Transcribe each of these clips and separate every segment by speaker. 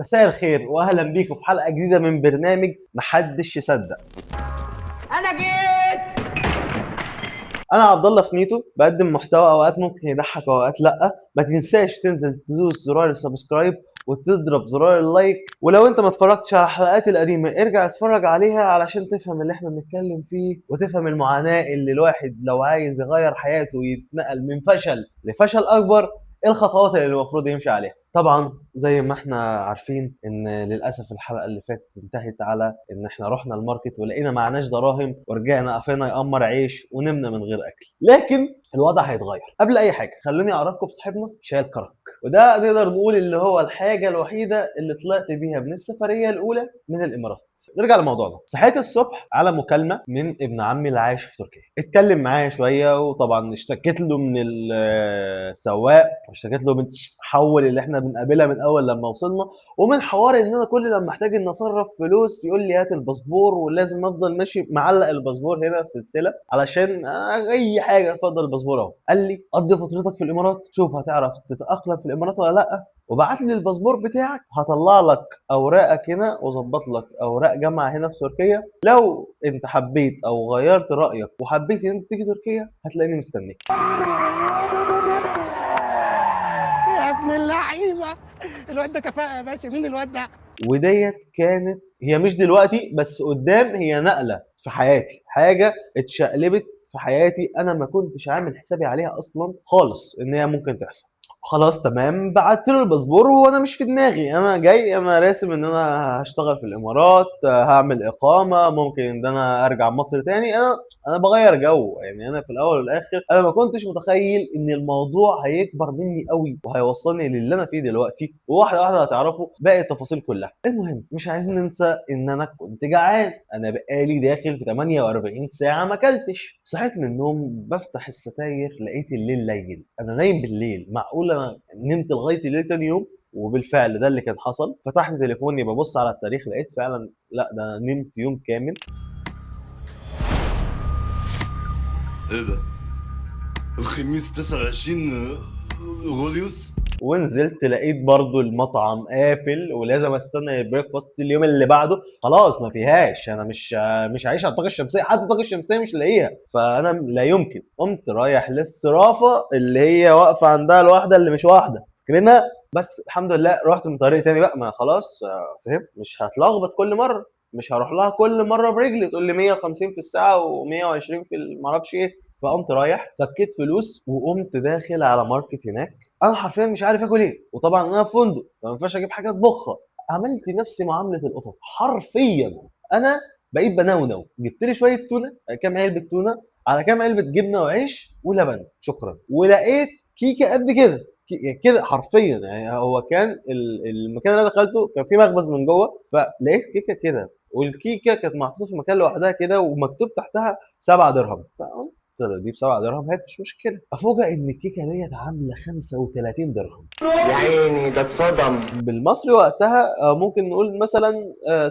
Speaker 1: مساء الخير واهلا بيكم في حلقه جديده من برنامج محدش يصدق.
Speaker 2: انا جيت.
Speaker 1: انا عبد الله فنيتو، بقدم محتوى اوقات ممكن يضحك واوقات لا. ما تنساش تنزل تدوس زرار السبسكرايب وتضرب زرار اللايك، ولو انت ما اتفرجتش على الحلقات القديمه ارجع اتفرج عليها علشان تفهم اللي احنا بنتكلم فيه وتفهم المعاناه اللي الواحد لو عايز يغير حياته ويتنقل من فشل لفشل اكبر ايه الخطوات اللي المفروض يمشي عليها. طبعا زي ما احنا عارفين ان للاسف الحلقه اللي فاتت انتهت على ان احنا رحنا الماركت ولقينا معناش دراهم ورجعنا قفينا يقمر عيش ونمنا من غير اكل، لكن الوضع هيتغير. قبل اي حاجه خلوني اعرفكم بصاحبنا شايل كرك، وده نقدر نقول اللي هو الحاجه الوحيده اللي طلعت بيها من السفريه الاولى من الامارات. نرجع لموضوعنا. صحيت الصبح على مكالمه من ابن عمي اللي عايش في تركيا، اتكلم معايا شويه وطبعا اشتكيت له من السواق واشتكيت له من حول اللي احنا بنقابلها من اول لما وصلنا، ومن حوار ان انا كل لما احتاج ان اصرف فلوس يقول لي هات الباسبور ولازم افضل ماشي معلق الباسبور هنا في سلسله علشان اي حاجه اتفضل الباسبور اهو. قال لي قضي فترتك في الامارات شوف هتعرف تتاقلم في الامارات ولا لا، وبعت لي الباسبور بتاعك هطلع لك اوراقك هنا واظبط لك اوراق جامعه هنا في تركيا. لو انت حبيت او غيرت رايك وحبيت ان انت تيجي تركيا هتلاقيني مستنيك.
Speaker 2: يا ابن اللعيبه، الواد ده كفاءه يا باشا. مين الواد ده؟
Speaker 1: وديت كانت هي مش دلوقتي بس قدام هي نقله في حياتي، حاجه اتشقلبت في حياتي انا ما كنتش عامل حسابي عليها اصلا خالص ان هي ممكن تحصل. خلاص تمام، بعت له الباسبور وانا مش في دماغي، انا جاي انا راسم ان انا هشتغل في الامارات، هعمل اقامه، ممكن ان انا ارجع مصر تاني. انا بغير جو، يعني انا في الاول والاخر انا ما كنتش متخيل ان الموضوع هيكبر مني قوي وهيوصلني للي انا فيه دلوقتي، وواحده واحده هتعرفوا باقي التفاصيل كلها. المهم مش عايزين ننسى ان انا كنت جعان، انا بقالي داخل في 48 ساعه ما اكلتش. صحيت من النوم بفتح الستاير لقيت الليل ليل، انا نايم بالليل، معقول انا نمت لغايه الليل تاني يوم؟ وبالفعل ده اللي كان حصل. فتحت تليفوني ببص على التاريخ لقيت فعلا لا ده انا نمت يوم كامل.
Speaker 3: ايه ده؟ الخميس 29 غوليوس.
Speaker 1: ونزلت لقيت برضو المطعم قافل ولازم استنى البريكفاست اليوم اللي بعده. خلاص ما فيهاش، انا مش عايش على الطاقه الشمسيه، حتى الطاقه الشمسيه مش لاقيها، فانا لا يمكن. قمت رايح للصرافه اللي هي واقفه عندها الواحده اللي مش واحده كده، بس الحمد لله رحت من طريق تاني بقى، ما خلاص فهمت مش هتلخبط كل مره، مش هروح لها كل مره برجلي تقول لي 150 في الساعه و120 في معرفش ايه. فقمت رايح فكيت فلوس وقمت داخل على ماركت هناك. انا حرفيا مش عارف اكل ايه، وطبعا انا في فندق فما ينفعش اجيب حاجه اطبخها. عملت نفسي معامله القطط حرفيا. انا بقيت بنونو، جبت لي شويه تونه، كام علبه تونه على كام علبه جبنه وعيش ولبن شكرا، ولقيت كيكه قد كده كده حرفيا. يعني هو كان المكان اللي انا دخلته كان فيه مخبز من جوه، فلقيت كيكه كده والكيكه كانت محطوطه في مكان لوحدها كده ومكتوب تحتها 7 درهم. دي ب 7 درهم هات مش مشكله. افوجئ ان الكيكه ديت عامله 35 درهم
Speaker 2: يا عيني ده اتصدم.
Speaker 1: بالمصري وقتها. ممكن نقول مثلا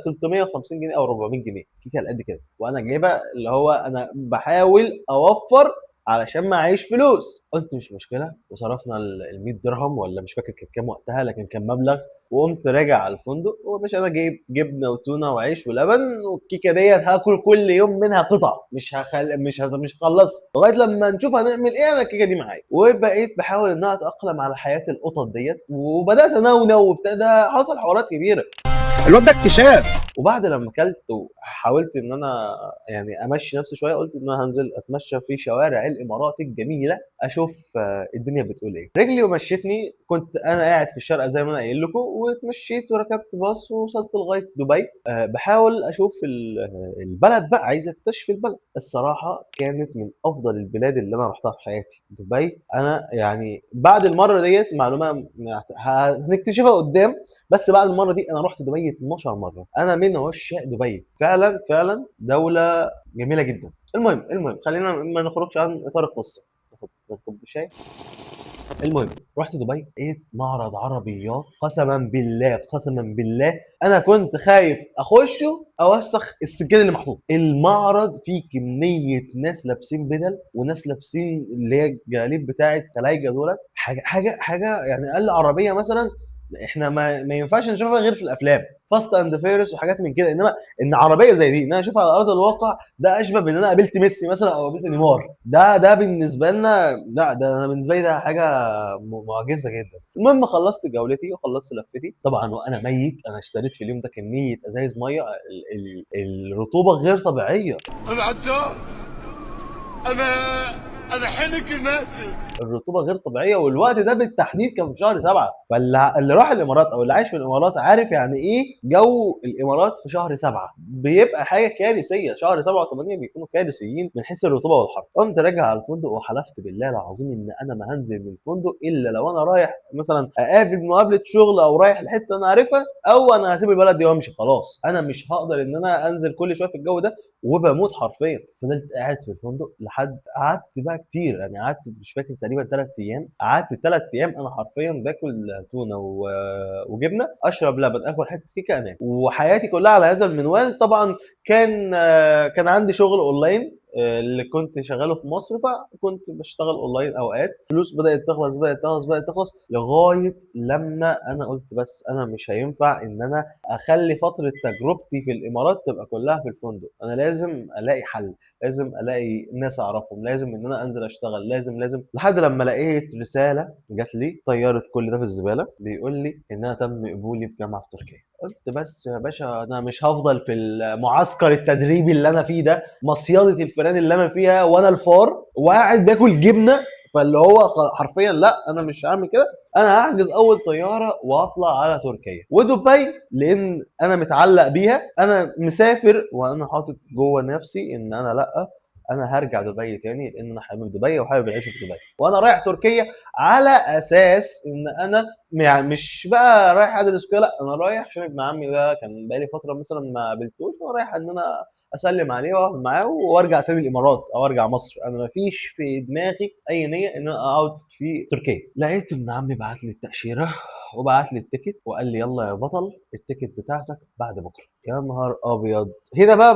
Speaker 1: 350 جنيه او 400 جنيه، كيكه قد كده، وانا جايبها اللي هو انا بحاول اوفر علشان معيش فلوس. قلت مش مشكله وصرفنا ال 100 درهم ولا مش فاكر كانت كام وقتها لكن كان مبلغ، وقمت راجع على الفندق ومش انا جايب جبنه وتونه وعيش ولبن، والكيكه ديت هاكل كل يوم منها قطع، مش هخلصها لغايه لما نشوف هنعمل ايه. انا الكيكه دي معايا، وبقيت بحاول ان انا اتاقلم على حياه القطط ديت، وبدات انونو وابتدى حصل حوارات كبيره.
Speaker 2: الواد ده اكتشاف.
Speaker 1: وبعد لما اكلت وحاولت ان انا يعني امشي نفسي شويه قلت ان انا هنزل اتمشى في شوارع الامارات الجميله اشوف الدنيا بتقول ايه. رجلي ومشيتني، كنت انا قاعد في الشارقه زي ما انا قايل لكم، واتمشيت وركبت باص ووصلت لغايه دبي. بحاول اشوف البلد بقى، عايز اكتشف البلد. الصراحه كانت من افضل البلاد اللي انا رحتها في حياتي دبي. انا يعني بعد المره ديت معلومه هنكتشفها قدام، بس بعد المره دي انا رحت دبي 12 مره. انا من عشاق دبي، فعلا فعلا دوله جميله جدا. المهم خلينا ما نخرجش عن اطار القصه. ناخد كوب شاي. المهم رحت دبي لقيت معرض عربيات، قسما بالله انا كنت خايف اخشه اوسخ السجاد اللي محطوط. المعرض فيه كميه ناس لابسين بدل وناس لابسين اللي هي الجلاليب بتاعه تلايجه دولت، حاجه يعني اقل عربيه مثلا احنا ما ينفعش نشوفها غير في الافلام، فاست اند فيرس وحاجات من كده، انما ان عربيه زي دي ان انا اشوفها على ارض الواقع ده اشبه بان انا قابلت ميسي مثلا او قابلت نيمار. ده بالنسبه لنا، لا ده انا بالنسبه لي ده حاجه معجزه جدا. المهم خلصت جولتي وخلصت لفتي طبعا وانا ميت. انا اشتريت في اليوم ده كميه ازايز ميه، الرطوبه غير طبيعيه.
Speaker 3: انا عطشان، انا انا حنك نازل.
Speaker 1: الرطوبه غير طبيعيه، والوقت ده بالتحديد كان في شهر 7. فاللي راح الامارات او اللي عايش في الامارات عارف يعني ايه جو الامارات في شهر 7. بيبقى حاجه كارثيه. شهر 7 و8 بيكونوا كارثيين من حيث الرطوبه والحر. قمت راجع على الفندق وحلفت بالله العظيم ان انا ما هنزل من الفندق الا لو انا رايح مثلا اقابل مقابله شغل او رايح لحته انا عارفها، او انا هسيب البلد دي وامشي خلاص. انا مش هقدر ان انا انزل كل شويه في الجو ده وبموت حرفيا. فضلت قاعد في الفندق لحد قعدت بقى كتير، يعني قعدت مش فاكر تقريبا 3 ايام. قعدت 3 ايام انا حرفيا باكل تونه وجبنه، اشرب لبن، اكل حته كيكه، انام. وحياتي كلها على هذا المنوال. طبعا كان عندي شغل اونلاين اللي كنت شغاله في مصر، فكنت بشتغل اونلاين اوقات. فلوس بدات تخلص لغايه لما انا قلت بس انا مش هينفع ان انا اخلي فتره تجربتي في الامارات تبقى كلها في الفندق. انا لازم الاقي حل، لازم الاقي ناس اعرفهم، لازم ان انا انزل اشتغل، لازم لحد لما لقيت رساله جات لي طياره كل ده في الزباله بيقول لي ان انا تم قبولي في جامعه في تركيا. قلت بس يا باشا انا مش هفضل في المعسكر التدريبي اللي انا فيه ده، مصيده الفيران اللي انا فيها وانا الفار وقاعد باكل جبنه. فاللي هو حرفيا لا انا مش هعمل كده. انا هحجز اول طياره واطلع على تركيا ودبي، لان انا متعلق بيها. انا مسافر وانا حاطط جوه نفسي ان انا لا، انا هرجع دبي تاني لان انا حابب دبي وحابب العيشه في دبي. وانا رايح تركيا على اساس ان انا يعني مش بقى رايح ادرس كده، لا انا رايح عشان ابن عمي ده كان بقالي فتره مثلا ما قابلتوش، ورايح ان انا اسلم عليه واقعد معاه وارجع تاني الامارات او ارجع مصر. انا ما فيش في دماغي اي نيه ان انا اقعد في تركيا. لقيت ابن عمي بعت لي التاشيره وبعت لي التيكت وقال لي يلا يا بطل التيكت بتاعتك بعد بكره. يا نهار ابيض. هنا بقى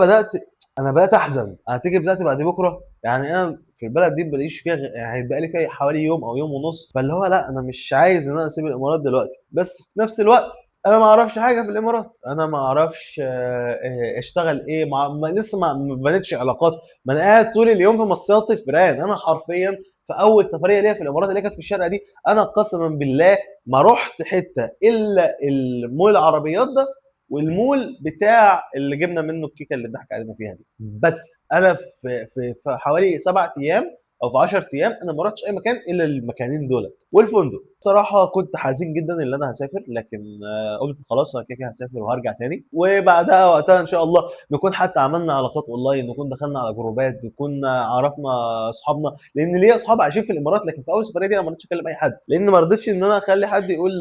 Speaker 1: بدات احزن. انا التيكت بتاعتي بعد بكره، يعني انا في البلد دي بلاقيش فيها يعني هيتبقى لي فيها حوالي يوم او يوم ونص. فاللي هو لا انا مش عايز ان انا اسيب الامارات دلوقتي. بس في نفس الوقت انا ما اعرفش حاجه في الامارات، انا ما اعرفش اشتغل ايه، لسه ما بنيتش علاقات. ما انا قاعد طول اليوم في مصيات الفيران. انا حرفيا في اول سفريه ليا في الامارات اللي كانت في الشارقه دي، انا قسما بالله ما رحت حته الا المول العربيات ده والمول بتاع اللي جبنا منه الكيكه اللي ضحك علينا فيها دي. بس انا في حوالي 7 ايام او في 10 ايام انا ما رحتش اي مكان الا المكانين دولت والفندق. صراحه كنت حزين جدا ان انا هسافر، لكن قلت خلاص انا كده كده هسافر وهرجع تاني. وبعدها وقتها ان شاء الله نكون حتى عملنا علاقات اونلاين، نكون دخلنا على جروبات، نكون عرفنا اصحابنا. لان ليا اصحاب عايشين في الامارات، لكن في اول سفريه دي انا ما رضيتش اكلم اي حد، لان ما رضيتش ان انا اخلي حد يقول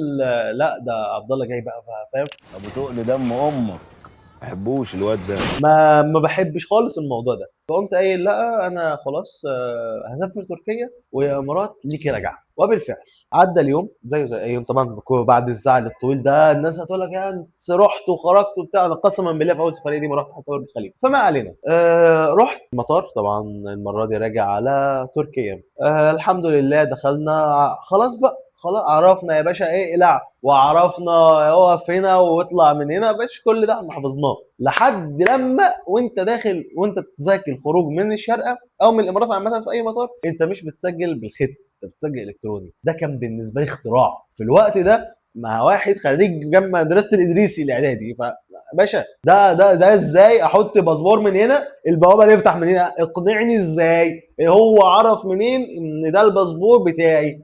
Speaker 1: لا ده عبد الله جاي بقى، فاهم.
Speaker 4: ابو تقل دم امك ما بحبوش الواد ده.
Speaker 1: ما بحبش خالص الموضوع ده. فقمت قايل لا انا خلاص هسافر تركيا ويا امارات ليكي رجعه. وبالفعل عدى اليوم زي اي يوم طبعا. بعد الزعل الطويل ده الناس هتقول لك يا انت رحت وخرجت وبتاع. انا قسما بالله في اول سفريه دي ما رحت حتى برج الخليفه. فما علينا. رحت مطار طبعا المره دي راجع على تركيا. الحمد لله دخلنا خلاص بقى. خلاص عرفنا يا باشا ايه اقلع، وعرفنا اقف هنا واطلع من هنا. باش كل ده احنا حفظناه لحد لما وانت داخل وانت تذاكر الخروج من الشارقه او من الامارات عامه في اي مطار، انت مش بتسجل بالختم، انت بتسجل الكتروني. ده كان بالنسبه لي اختراع في الوقت ده مع واحد خريج جنب مدرسه الادريسي الاعدادي. فباشا ده ازاي احط باسبور من هنا البوابه اللي يفتح من هنا؟ اقنعني ازاي هو عرف منين ان ده الباسبور بتاعي؟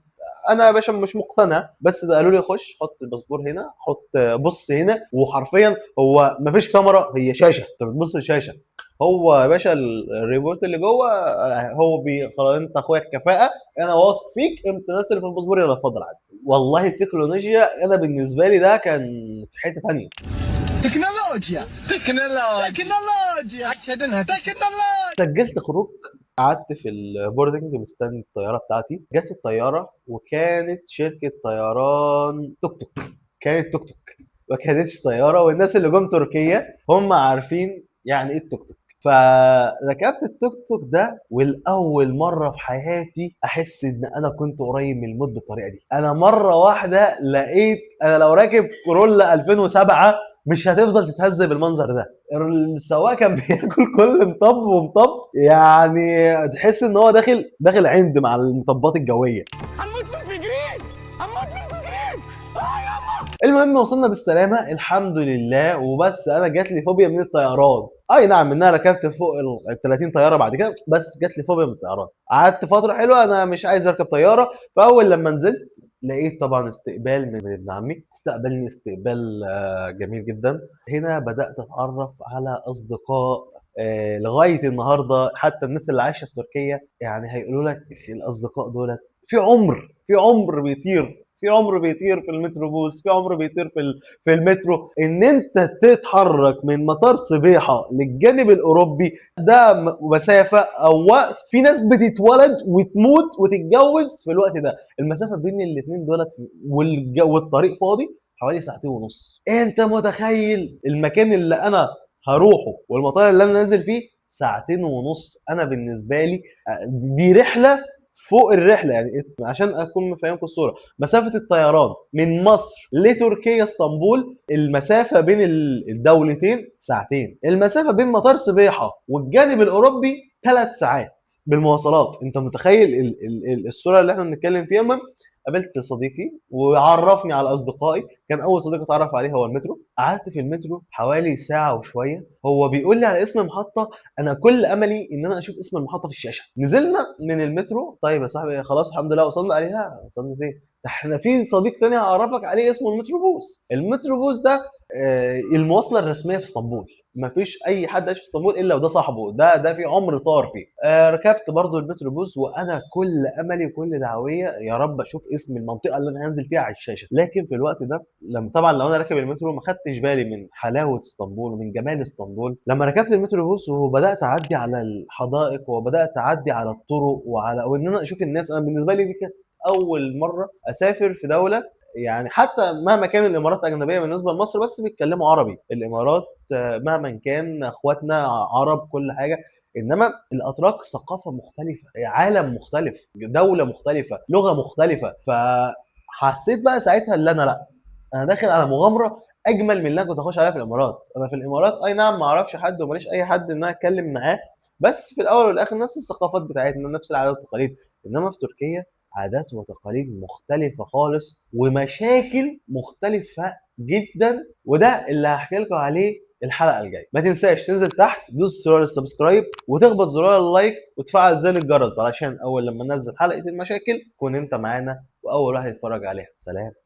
Speaker 1: انا يا باشا مش مقتنع. بس ده قالوا لي خش حط الباسبور هنا، حط بص هنا. وحرفيا هو مفيش كاميرا، هي شاشه، انت بتبص لشاشه. هو يا باشا الريبورت اللي جوه هو خلاص انت اخويا الكفاءه، انا واثق فيك، انت الناس اللي في الباسبور يلا اتفضل عادي. والله التكنولوجيا انا بالنسبه لي ده كان في حته ثانيه.
Speaker 2: تكنولوجيا اشهد انها تكنولوجيا.
Speaker 1: سجلت خروج، قعدت في البوردنج مستني الطياره بتاعتي. جت الطياره وكانت شركه طيران توك توك. كانت توك توك ما كانتش طياره. والناس اللي جم تركيا هم عارفين يعني ايه التوك توك. فركبت التوك توك ده، والاول مره في حياتي احس ان انا كنت قريب من الموت بالطريقه دي. انا مره واحده لقيت انا لو راكب كورولا 2007 مش هتفضل تتهز بالمنظر ده. السواق كان بياكل كل مطب ومطب، يعني تحس ان هو داخل عند مع المطبات الجويه. المهم وصلنا بالسلامه الحمد لله. وبس انا جات لي فوبيا من الطيران. اي نعم ان انا ركبت فوق ال 30 طياره بعد كده، بس جات لي فوبيا من الطيران. قعدت فتره حلوه انا مش عايز اركب طياره. فاول لما نزلت لقيت طبعا استقبال من ابن عمي، استقبلني استقبال جميل جدا. هنا بدات اتعرف على اصدقاء لغايه النهارده. حتى الناس اللي عايشه في تركيا يعني هيقولوا لك الاصدقاء دول في عمر بيطير، في عمر بيطير في المتروبوس، في عمر بيطير في المترو. ان انت تتحرك من مطار صبيحه للجانب الاوروبي ده مسافه او وقت. في ناس بتتولد وتموت وتتجوز في الوقت ده. المسافه بين الاثنين دولت والطريق فاضي حوالي ساعتين ونص. انت متخيل المكان اللي انا هروحه والمطار اللي انا نازل فيه ساعتين ونص؟ انا بالنسبه لي دي رحله فوق الرحله. يعني عشان اكون مفهمكم الصوره، مسافه الطيران من مصر لتركيا اسطنبول المسافه بين الدولتين ساعتين. المسافه بين مطار صبيحه والجانب الاوروبي 3 ساعات بالمواصلات. انت متخيل الصوره اللي احنا بنتكلم فيها؟ المهم قابلت صديقي وعرفني على اصدقائي. كان اول صديق اتعرف عليه هو المترو. قعدت في المترو حوالي ساعه وشويه. هو بيقول لي على اسم محطه، انا كل املي ان انا اشوف اسم المحطه في الشاشه. نزلنا من المترو. طيب يا صاحبي خلاص الحمد لله وصلنا. قال لي لا وصلنا فين؟ ده احنا في صديق تاني هعرفك عليه اسمه المتروبوس. المتروبوس ده المواصله الرسميه في اسطنبول. ما فيش اي حد عايش في اسطنبول الا وده صاحبه. ده في عمر طار فيه. ركبت برضو المتروبوس وانا كل املي وكل دعويه يا رب اشوف اسم المنطقه اللي انا هنزل فيها على الشاشه. لكن في الوقت ده لما طبعا لو انا راكب المترو ما خدتش بالي من حلاوه اسطنبول ومن جمال اسطنبول. لما ركبت المتروبوس وبدات اعدي على الحدائق وبدات اعدي على الطرق وان انا اشوف الناس. انا بالنسبه لي دي كانت اول مره اسافر في دوله، يعني حتى مهما كان الامارات اجنبيه بالنسبه لمصر بس بيتكلموا عربي. الامارات مهما كان اخواتنا عرب كل حاجه، انما الاتراك ثقافه مختلفه، عالم مختلف، دوله مختلفه، لغه مختلفه. فحسيت بقى ساعتها ان انا داخل على مغامره اجمل من اللي انا كنت اخش عليها في الامارات. انا في الامارات اي نعم ما اعرفش حد وماليش اي حد ان انا اتكلم معاه، بس في الاول والاخر نفس الثقافات بتاعتنا نفس العادات والتقاليد. انما في تركيا عادات وتقاليد مختلفة خالص ومشاكل مختلفة جدا. وده اللي هحكي لكم عليه الحلقة الجاية. ما تنساش تنزل تحت دوس زرار السبسكرايب وتخبط زرار اللايك وتفعل زر الجرس علشان أول لما ننزل حلقة المشاكل تكون أنت معانا وأول واحد يتفرج عليها. سلام.